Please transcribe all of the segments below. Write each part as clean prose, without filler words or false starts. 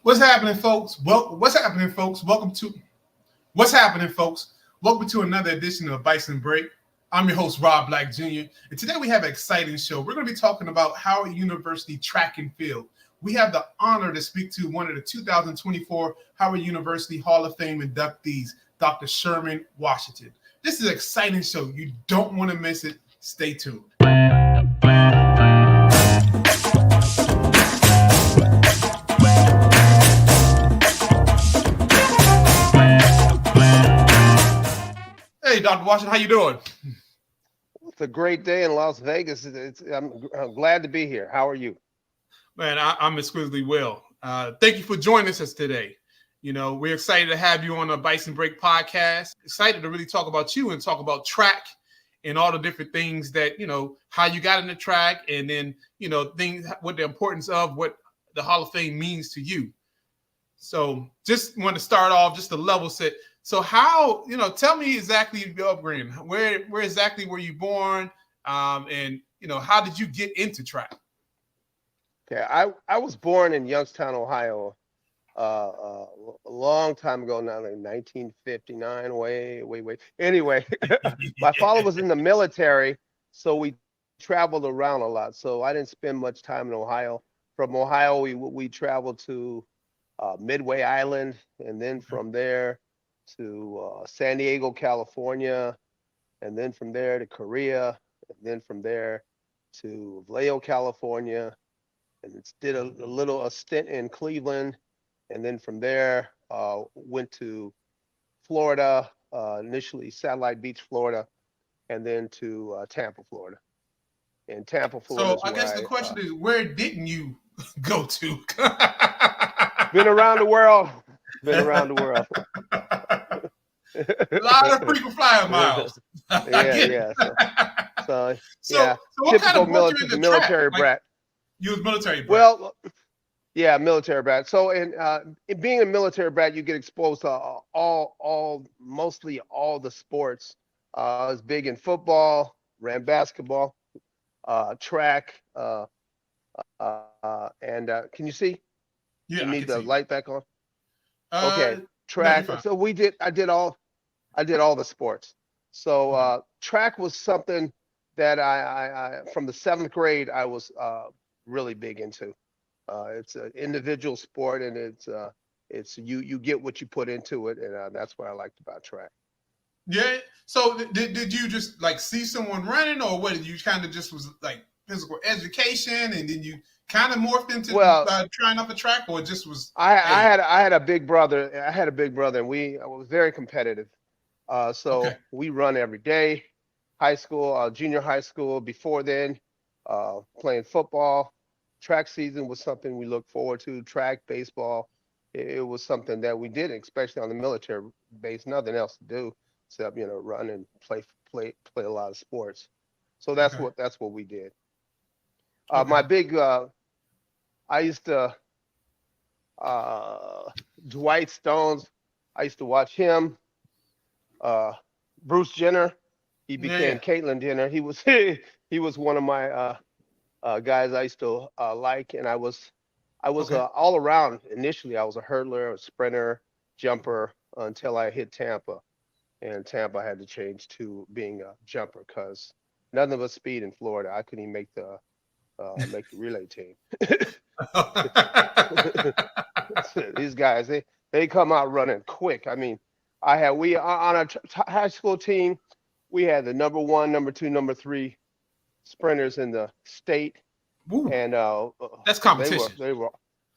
What's happening, folks? What's happening, folks? Welcome to another edition of Bison Break. I'm your host, Rob Black Jr., and today we have an exciting show. We're going to be talking about Howard University track and field. We have the honor to speak to one of the 2024 Howard University Hall of Fame inductees, Dr. Sherman Washington. This is an exciting show. You don't want to miss it. Stay tuned. Hey, Dr. Washington, how you doing? It's a great day in Las Vegas. I'm glad to be here. How are you? Man, I'm exquisitely well. Thank you for joining us today. You know, we're excited to have you on the Bison Break Podcast. Excited to really talk about you and talk about track and all the different things that, you know, how you got in the track and then, you know, things, what the importance of what the Hall of Fame means to you. So just want to start off just a level set. So how, you know, tell me exactly your upbringing. Where exactly were you born? And, you know, how did you get into track? Okay, I was born in Youngstown, Ohio, a long time ago now, like 1959, way. Anyway, my father was in the military, so we traveled around a lot. So I didn't spend much time in Ohio. From Ohio, we traveled to Midway Island, and then from there to San Diego, California, and then from there to Korea, and then from there to Vallejo, California, and did a stint in Cleveland, and then from there went to Florida, initially Satellite Beach, Florida, and then to Tampa, Florida. And Tampa, Florida. So I guess the question is, where didn't you go to? Been around the world. A lot of frequent flyer miles. Yeah. So what kind typical of military brat. You was military brat. Well, yeah, military brat. So in being a military brat, you get exposed to mostly all the sports. I was big in football, ran basketball, track, and can you see? Yeah, you I need can the see. light back on. Okay, track. No, So I did all the sports. So track was something that I from the 7th grade I was really big into. It's an individual sport, and it's you get what you put into it, and that's what I liked about track. Yeah. So did you just like see someone running, or what? Did you kind of just was like physical education, and then you kind of morphed into trying out the track, or it just was? I had a big brother. And I was very competitive. We run every day. High school, junior high school. Before then, playing football. Track season was something we looked forward to. Track, baseball. It was something that we did, especially on the military base. Nothing else to do except run and play a lot of sports. So that's what we did. My big, I used to, Dwight Stones, I used to watch him. Bruce Jenner, he became Caitlyn Jenner. He was one of my guys I used to like, and I was all around. Initially, I was a hurdler, a sprinter, jumper until I hit Tampa, and Tampa had to change to being a jumper because nothing but speed in Florida. I couldn't even make the relay team. These guys, they come out running quick. I mean, we on a high school team, we had the number 1, number 2, number 3 sprinters in the state. Ooh, and that's competition.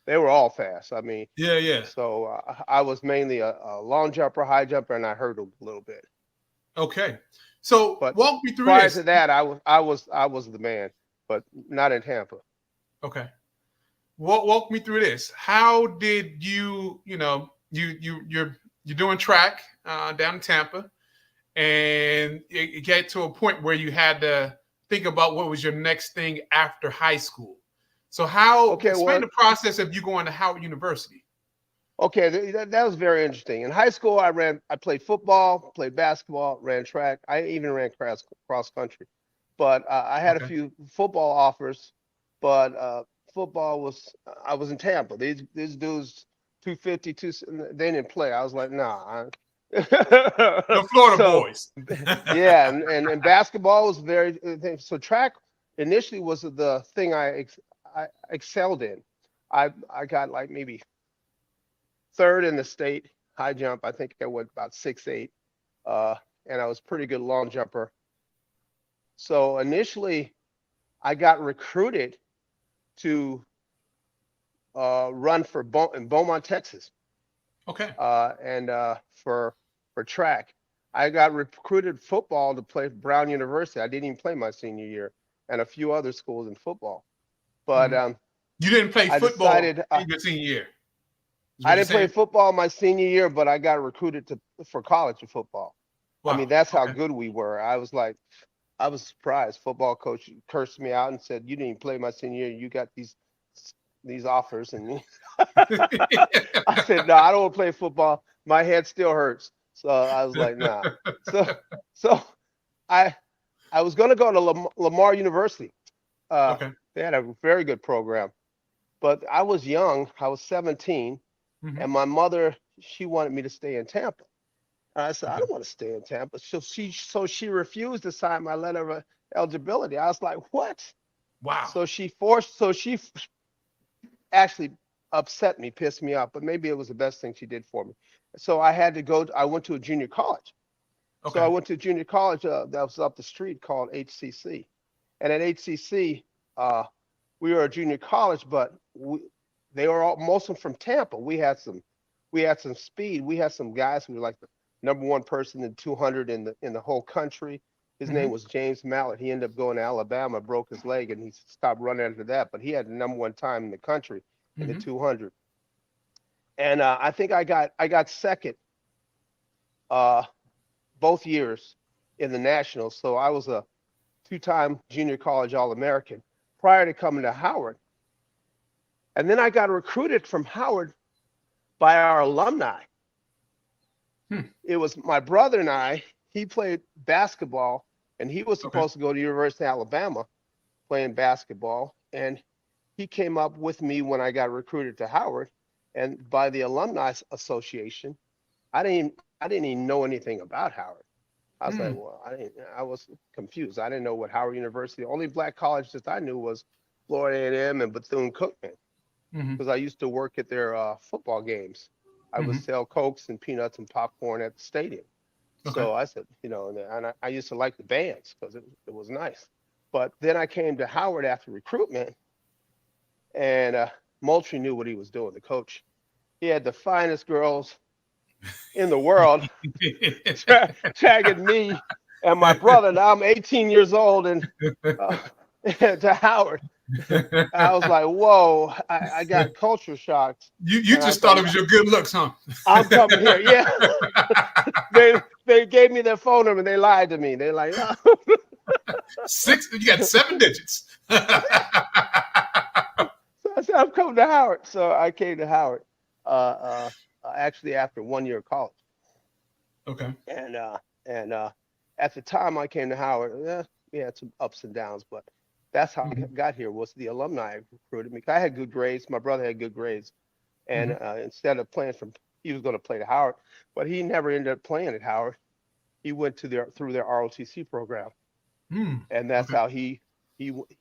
They were all fast. I mean, yeah. So I was mainly a long jumper, high jumper, and I hurdled a little bit. Okay, so but walk me through prior this. to that, I was the man, but not in Tampa. Okay, walk me through this. How did you're doing track down in Tampa, and you get to a point where you had to think about what was your next thing after high school. So explain the process of you going to Howard University. Okay, that was very interesting. In high school, I played football, played basketball, ran track. I even ran cross country. But I had a few football offers, but football I was in Tampa. These dudes 250, they didn't play. I was like, nah. The Florida So, boys. yeah, and basketball was very, so track initially was the thing I excelled in. I got like maybe third in the state high jump. I think I went about 6'8", and I was pretty good long jumper. So initially, I got recruited to run for in Beaumont, Texas, Okay. and for track. I got recruited football to play for Brown University. I didn't even play my senior year, and a few other schools in football. But you didn't play I football decided in your senior year. I didn't play football my senior year, but I got recruited for college football. Wow. I mean, that's how good we were. I was surprised. Football coach cursed me out and said, "You didn't even play my senior year. You got these offers." And I said, "No, I don't want to play football. My head still hurts." So I was like, "Nah." So I was going to go to Lamar University. Okay. They had a very good program, but I was young. I was 17, and my mother, she wanted me to stay in Tampa. And I said, I don't want to stay in Tampa. So she refused to sign my letter of eligibility. I was like, what? Wow. So she actually upset me, pissed me off, but maybe it was the best thing she did for me. So I went to a junior college. Okay. So I went to a junior college that was up the street called HCC. And at HCC, we were a junior college, but they were most of them from Tampa. We had some speed. We had some guys who were like the #1 person in 200 in the whole country. His name was James Mallett. He ended up going to Alabama, broke his leg, and he stopped running after that. But he had the #1 time in the country in the 200. And I think I got second both years in the nationals. So I was a 2-time junior college All-American prior to coming to Howard. And then I got recruited from Howard by our alumni. It was my brother and I. He played basketball, and he was supposed to go to University of Alabama playing basketball. And he came up with me when I got recruited to Howard. And by the Alumni Association, I didn't even know anything about Howard. I was like, well, I was confused. I didn't know what Howard University. The only black college that I knew was Florida A&M and Bethune-Cookman, because I used to work at their football games. I would sell Cokes and peanuts and popcorn at the stadium. So I said, and I used to like the bands because it was nice. But then I came to Howard after recruitment, and Moultrie knew what he was doing, the coach. He had the finest girls in the world tagging me and my brother. Now I'm 18 years old and to Howard. I was like, whoa, I got culture shocked. You just thought it was your good looks, huh? I'm coming here. Yeah. They gave me their phone number and they lied to me. They're like, oh. You got 7 digits. So I said, I'm coming to Howard. So I came to Howard actually after 1 year of college. Okay. And at the time I came to Howard, we had some ups and downs, but that's how I got here. Was the alumni recruited me. I had good grades. My brother had good grades, and instead of playing he was going to play at Howard, but he never ended up playing at Howard. He went through their ROTC program, and that's how he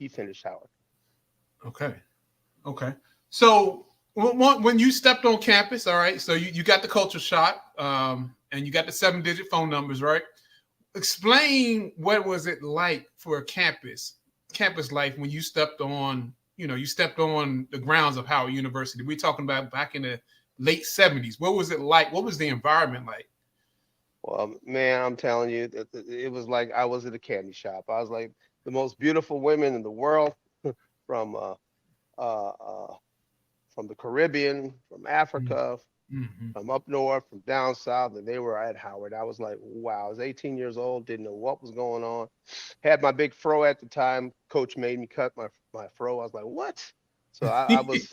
finished Howard. Okay. So when you stepped on campus, all right. So you got the culture shock, and you got the 7-digit phone numbers, right? Explain what was it like for a campus life when you stepped on the grounds of Howard University. We're talking about back in the late 70s. What was it like? What was the environment like? Well, man, I'm telling you, it was like I was at a candy shop. I was like the most beautiful women in the world from the Caribbean, from Africa, from up north, from down south, and they were at Howard. I was like, wow, I was 18 years old, didn't know what was going on. Had my big fro at the time. Coach made me cut my fro. I was like, what? So I was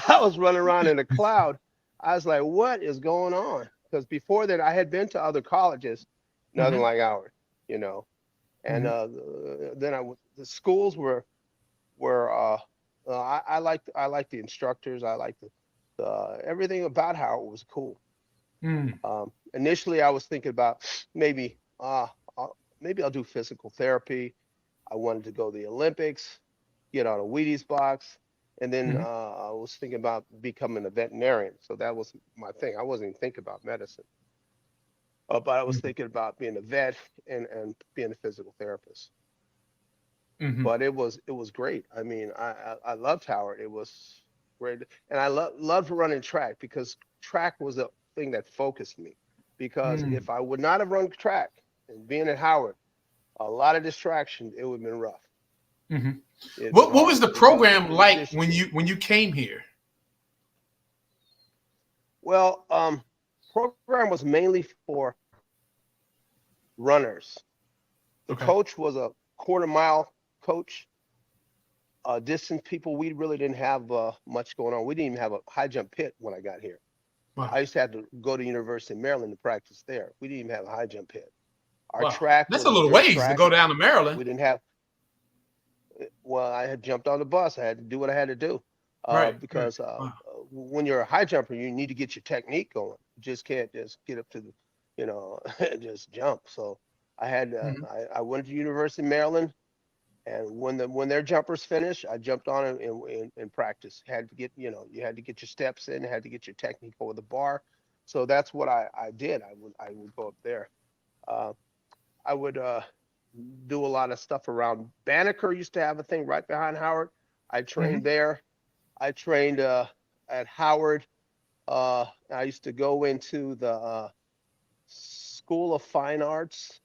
I was running around in a cloud. I was like, what is going on? Because before that, I had been to other colleges, nothing like Howard, And then the schools were I liked the instructors. I liked the everything about Howard was cool. Mm. Initially, I was thinking about maybe maybe I'll do physical therapy. I wanted to go to the Olympics, get on a Wheaties box, and then Mhm. I was thinking about becoming a veterinarian. So that was my thing. I wasn't even thinking about medicine, but I was Mhm. thinking about being a vet and being a physical therapist. Mhm. But it was great. I mean, I loved Howard. It was great, and I loved running track because track was a thing that focused me. Because Mm. if I would not have run track and being at Howard, a lot of distractions, it would have been rough. Mhm. It'd been What was hard the because program in like addition to when you came here? well, program was mainly for runners. The Okay. coach was a quarter mile coach. Distance people, we really didn't have much going on. We didn't even have a high jump pit when I got here. Wow. I used to have to go to University of Maryland to practice there. We didn't even have a high jump pit. Our Wow. track That's was a a little dirt ways to track. go down to Maryland. We didn't have, well, I had jumped on the bus. I had to do what I had to do Right. Right. because Wow. when you're a high jumper, you need to get your technique going. You just can't just get up to the, just jump. So Mhm. I went to University of Maryland. And when their jumpers finished, I jumped on it in practice. Had to get, you had to get your steps in, had to get your technique over the bar. So that's what I did. I would go up there. Uh, I would do a lot of stuff around Banneker used to have a thing right behind Howard. I trained Mhm. there. I trained at Howard. I used to go into the School of Fine Arts.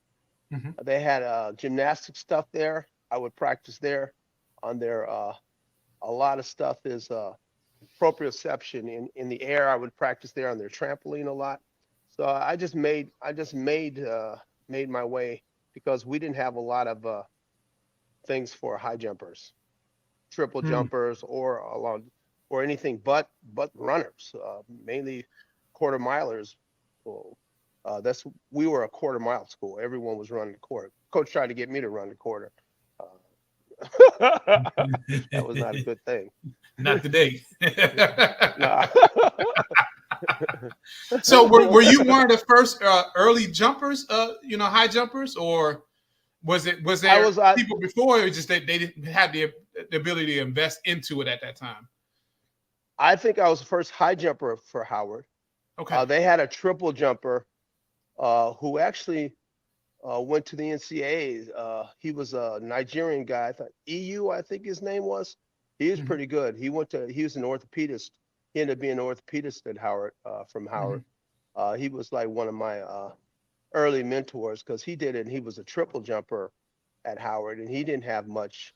Mhm. They had gymnastics stuff there. I would practice there on their a lot of stuff is proprioception in the air. I would practice there on their trampoline a lot. So I just made my way because we didn't have a lot of things for high jumpers, triple Mm. jumpers, or along or anything but runners, mainly quarter milers. Well, that's we were a quarter mile school. Everyone was running the quarter. Coach tried to get me to run the quarter. That was not a good thing. Not today. Nah. So were you one of the first early jumpers, high jumpers, or was I there was I people before, or just that they didn't have the ability to invest into it at that time? I think I was the first high jumper for Howard. Okay. They had a triple jumper who actually went to the NCAA. He was a Nigerian guy. I thought EU, I think his name was. He was Hmm. pretty good. He was an orthopedist. He ended up being an orthopedist at Howard from Hmm. Howard. He was like one of my early mentors because he did it. And he was a triple jumper at Howard, and he didn't have much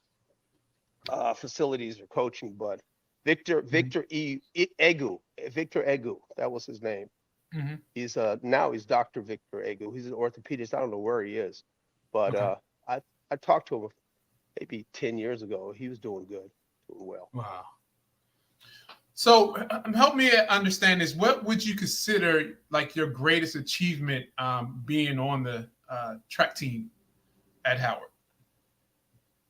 facilities or coaching. But Victor Egu, that was his name. Hmm. He's now he's Dr. Victor Egu. He's an orthopedist. I don't know where he is, but Okay. I talked to him maybe 10 years ago. He was doing good, doing well. Wow. So help me understand this. What would you consider like your greatest achievement being on the track team at Howard?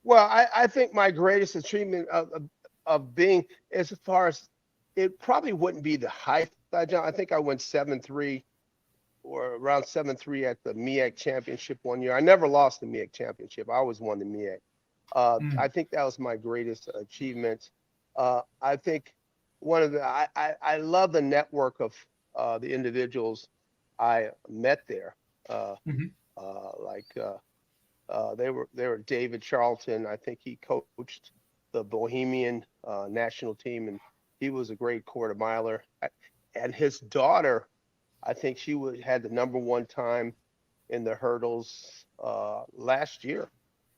Well, I think my greatest achievement of being as far as it probably wouldn't be the height I jumped. I think I went 7'3" or around 7'3" at the MEAC championship one year. I never lost the MEAC championship. I always won the MEAC. Mm. I think that was my greatest achievement. I think one of the I love the network of the individuals I met there. Uh, Hmm. like they were David Charlton. I think he coached the Bohemian national team, and he was a great quarter miler. And his daughter, I think had the number one time in the hurdles last year.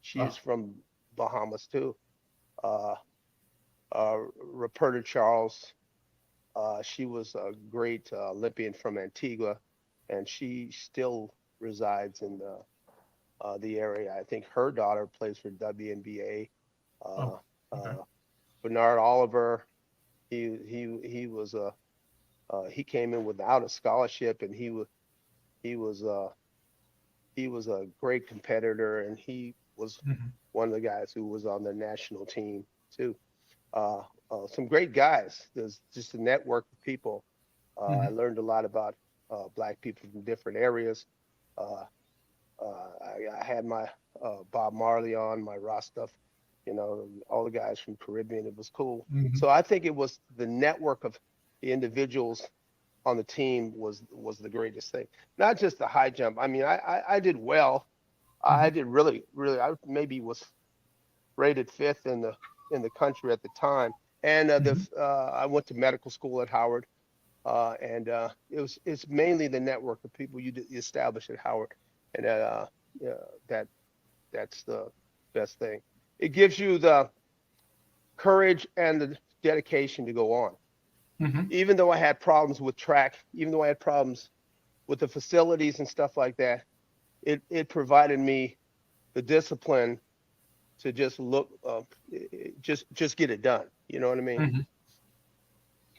She's Oh. from Bahamas too. Uh, Roberta Charles. She was a great Olympian from Antigua, and she still resides in the area. I think her daughter plays for WNBA. Uh, Oh. Okay. uh, Bernard Oliver. He was a he came in without a scholarship, and he was he was a great competitor, and he was Hmm. one of the guys who was on the national team too. some great guys. There's just a network of people. I Mm-hmm. learned a lot about Black people from different areas. Uh, I had my Bob Marley on, my Rasta, all the guys from Caribbean. It was cool. Mm-hmm. So I think it was the network of the individuals on the team was the greatest thing. Not just the high jump. I mean, I did well. I did really, really. I maybe was rated fifth in the country at the time. And Mm-hmm. I went to medical school at Howard, and it's mainly the network of people you establish at Howard, and yeah, that's the best thing. It gives you the courage and the dedication to go on. Mm-hmm. Even though I had problems with track, even though I had problems with the facilities and stuff like that, it provided me the discipline to just look, just get it done. You know what I mean? Mm-hmm.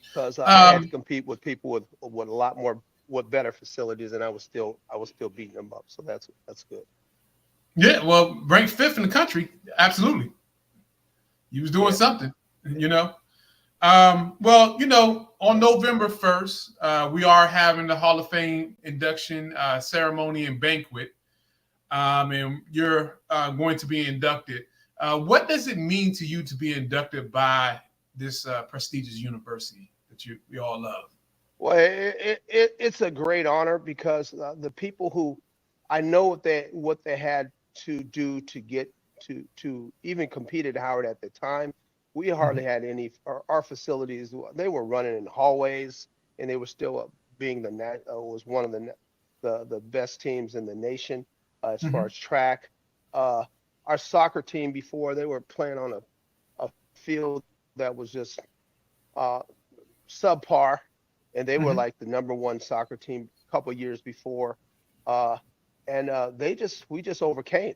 Because I had to Um, compete with people with a lot more with better facilities, and I was still beating them up. So that's good. yeah, well, ranked fifth in the country, absolutely. You was doing Yeah, something, yeah. you know. Well, on November 1st, we are having the Hall of Fame induction ceremony and banquet, and you're going to be inducted. What does it mean to you to be inducted by this prestigious university that we all love? Well, it's a great honor because the people who I know what they had to do to get to even compete at Howard at the time. We Mm-hmm. hardly had any. Our facilities, they were running in hallways, and they were still being was one of the best teams in the nation as far Mm-hmm. as track. Uh, our soccer team before, they were playing on a field that was just uh, subpar, and they were Mm-hmm. like the number one soccer team a couple of years before, uh, and we just overcame.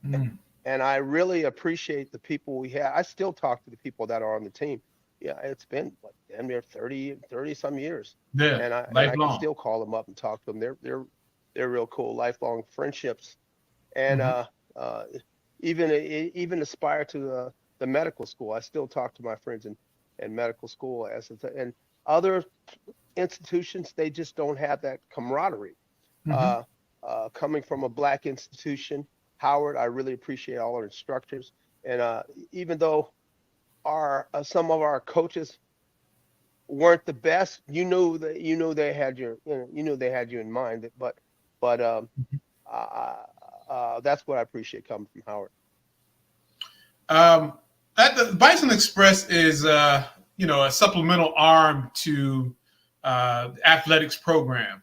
Mm-hmm. And I really appreciate the people we had. I still talk to the people that are on the team. Yeah, it's been what, damn near 30 some years, Yeah, and I can lifelong. still call them up and talk to them. They're real cool, lifelong friendships, and Mm-hmm. uh, even aspire to the medical school. I still talk to my friends in medical school and other institutions. They just don't have that camaraderie. Mm-hmm. Uh, Coming from a Black institution, Howard, I really appreciate all our instructors. And even though our some of our coaches weren't the best, you knew they had you in mind. But uh, that's what I appreciate coming from Howard. Um, at the Bison Express is a supplemental arm to athletics program.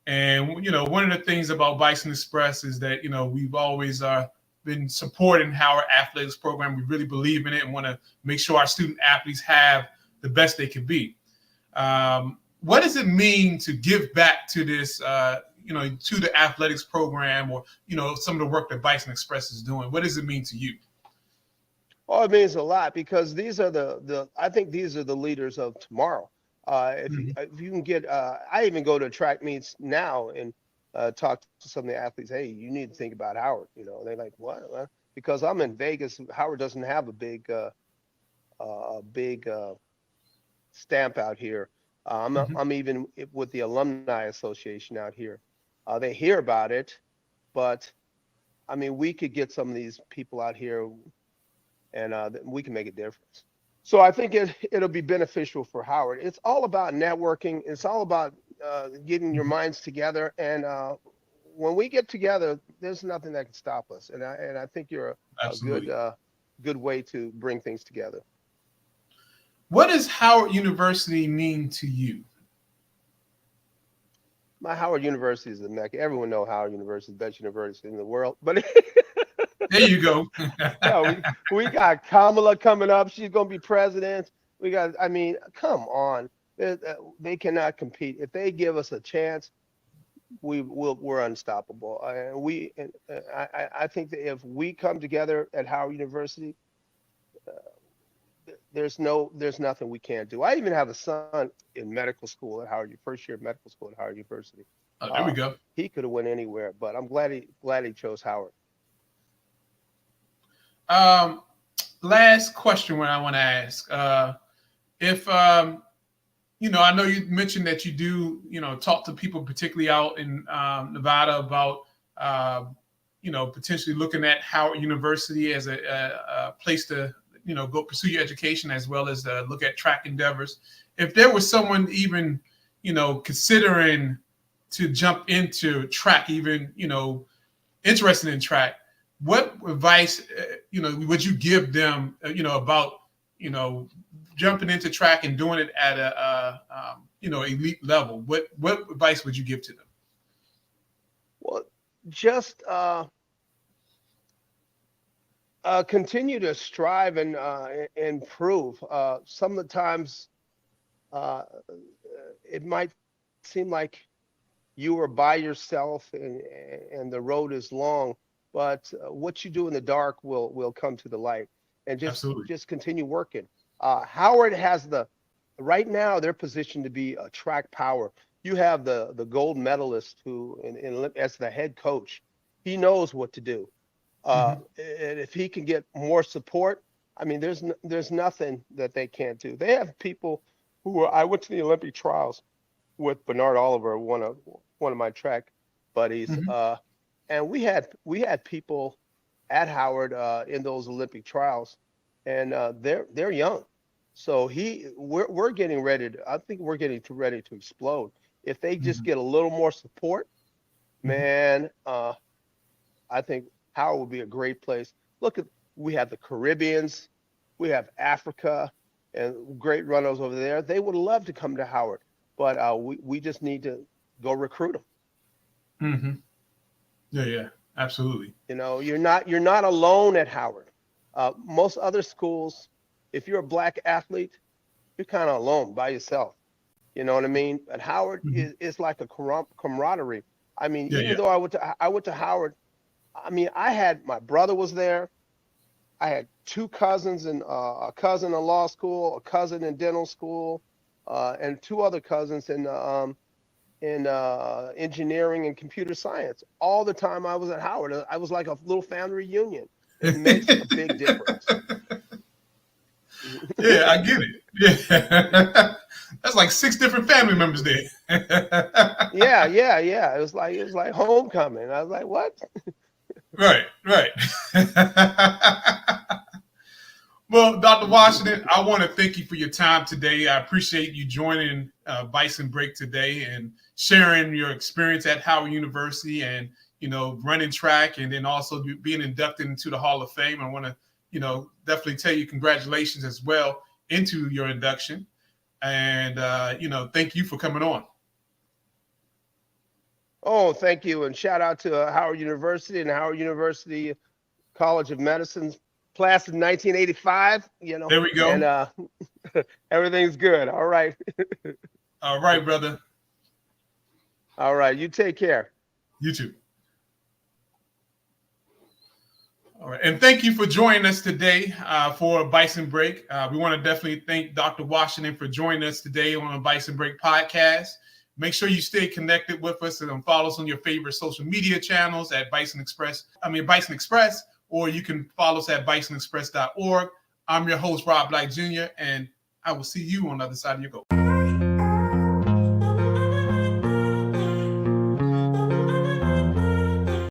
And one of the things about Bison Express is that we've always been supporting our athletics program. We really believe in it and want to make sure our student athletes have the best they can be. What does it mean to give back to this, to the athletics program, or some of the work that Bison Express is doing? What does it mean to you? Oh, it means a lot because these are I think these are the leaders of tomorrow. Mm-hmm. If you can get, I even go to track meets now and talk to some of the athletes. Hey, you need to think about Howard. They're like, what? Because I'm in Vegas. Howard doesn't have a big stamp out here. Mm-hmm. I'm even with the Alumni Association out here. They hear about it, but I mean, we could get some of these people out here, and we can make a difference. So I think it'll be beneficial for Howard. It's all about networking. It's all about getting your Mm-hmm. minds together. And when we get together, there's nothing that can stop us. And I think you're a Absolutely. good way to bring things together. What does Howard University mean to you? My Howard University is the Mecca. Everyone knows Howard University is the best university in the world. But There you go. yeah, we got Kamala coming up. She's going to be president. I mean, come on. They cannot compete. If they give us a chance, we're unstoppable. I think that if we come together at Howard University, there's nothing we can't do. I even have a son in medical school at Howard, first year of medical school at Howard University. Oh, there we go. He could have went anywhere, but I'm glad he chose Howard. Um, last question what I want to ask. If I know you mentioned that you do, talk to people, particularly out in Nevada, about, potentially looking at Howard University as a place to, go pursue your education, as well as look at track endeavors. If there was someone even, considering to jump into track, even, interested in track, what advice, would you give them, about, jumping into track and doing it at a elite level? What advice would you give to them? Well, just continue to strive and improve. Some of the times it might seem like you are by yourself and the road is long, but what you do in the dark will come to the light. And just continue working. Howard has right now they're positioned to be a track power. You have the gold medalist who, as the head coach, he knows what to do. And if he can get more support, I mean, there's nothing that they can't do. They have people I went to the Olympic trials with Bernard Oliver, one of my track buddies, and we had people at Howard in those Olympic trials, and they're young. So we're getting ready I think we're getting ready to explode. If they just get a little more support, man, I think Howard would be a great place. We have the Caribbeans, we have Africa, and great runners over there. They would love to come to Howard, but we just need to go recruit them. Yeah, absolutely. You're not alone at Howard. Most other schools, if you're a black athlete, you're kind of alone by yourself. You know what I mean? At Howard is like a camaraderie. I mean, though I went to Howard, I mean, my brother was there. I had two cousins, and a cousin in law school, a cousin in dental school, and two other cousins in engineering and computer science. All the time I was at Howard, I was like a little family reunion. It makes a big difference. Yeah, I get it. Yeah. That's like 6 different family members there. Yeah. It was like homecoming. I was like, what? Right. Well, Dr. Washington, I want to thank you for your time today. I appreciate you joining Bison Break today and sharing your experience at Howard University and, running track, and then also being inducted into the Hall of Fame. I want to, definitely tell you congratulations as well into your induction. And, thank you for coming on. Oh, thank you. And shout out to Howard University and Howard University College of Medicine's class of 1985. There we go. And everything's good. All right. All right, brother. All right. You take care. You too. All right. And thank you for joining us today for Bison Break. We want to definitely thank Dr. Washington for joining us today on the Bison Break Podcast. Make sure you stay connected with us and follow us on your favorite social media channels at Bison Express, or you can follow us at bisonexpress.org. I'm your host, Rob Black Jr., and I will see you on the other side of your goal.